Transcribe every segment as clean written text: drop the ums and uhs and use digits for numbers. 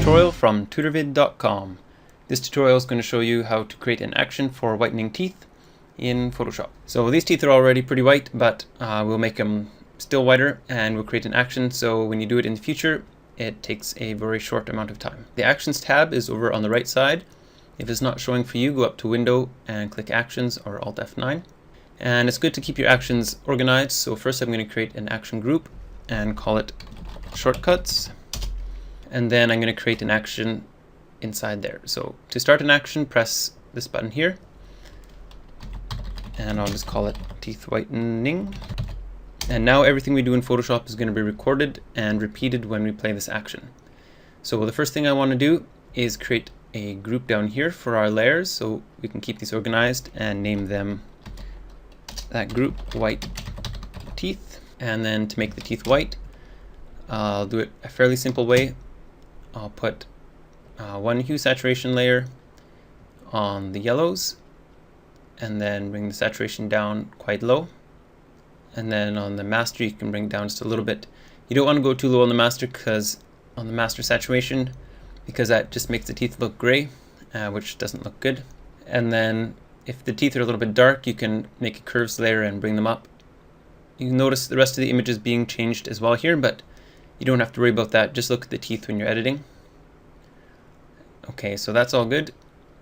tutorial from tutorvid.com. This tutorial is going to show you how to create an action for whitening teeth in Photoshop. So these teeth are already pretty white, but we'll make them still whiter and we'll create an action so when you do it in the future it takes a very short amount of time. The Actions tab is over on the right side. If it's not showing for you, go up to Window and click Actions or Alt F9. And it's good to keep your actions organized. So first I'm going to create an action group and call it Shortcuts. And then I'm going to create an action inside there. So to start an action, press this button here. And I'll just call it Teeth Whitening. And now everything we do in Photoshop is going to be recorded and repeated when we play this action. So the first thing I want to do is create a group down here for our layers so we can keep these organized and name them that group white teeth. And then to make the teeth white, I'll do it a fairly simple way. I'll put one hue saturation layer on the yellows and then bring the saturation down quite low. And then on the master you can bring it down just a little bit. You don't want to go too low on the master saturation because that just makes the teeth look gray, which doesn't look good. And then if the teeth are a little bit dark, you can make a curves layer and bring them up. You can notice the rest of the images being changed as well here, but you don't have to worry about that. Just look at the teeth when you're editing. Okay, so that's all good.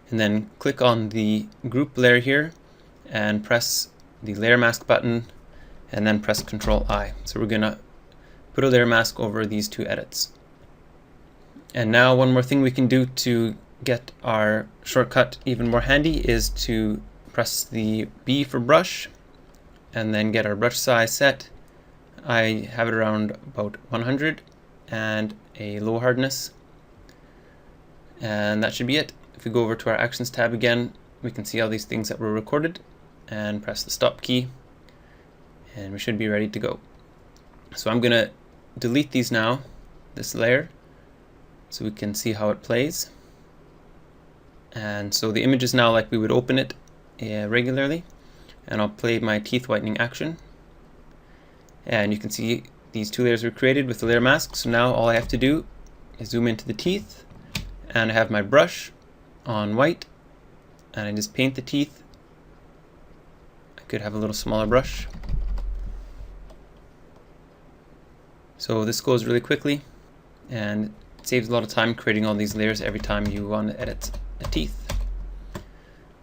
And then click on the group layer here and press the layer mask button and then press Ctrl I. So we're gonna put a layer mask over these two edits. And now one more thing we can do to get our shortcut even more handy is to press the B for brush and then get our brush size set. I have it around about 100 and a low hardness. And that should be it. If we go over to our Actions tab again, we can see all these things that were recorded and press the stop key and we should be ready to go. So I'm gonna delete these now, this layer, so we can see how it plays. And so the image is now like we would open it regularly, and I'll play my teeth whitening action. And you can see these two layers were created with the layer mask. So now all I have to do is zoom into the teeth, and I have my brush on white, and I just paint the teeth. I could have a little smaller brush. So this goes really quickly, and it saves a lot of time creating all these layers every time you want to edit the teeth.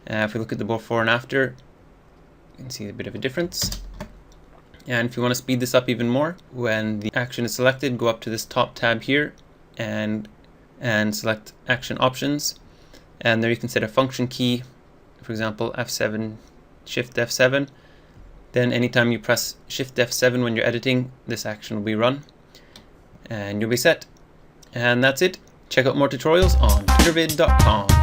If we look at the before and after, you can see a bit of a difference. And if you want to speed this up even more, when the action is selected, go up to this top tab here and select Action Options. And there you can set a function key, for example F7, Shift F7. Then anytime you press Shift F7 when you're editing, this action will be run. And you'll be set. And that's it. Check out more tutorials on tutorvid.com.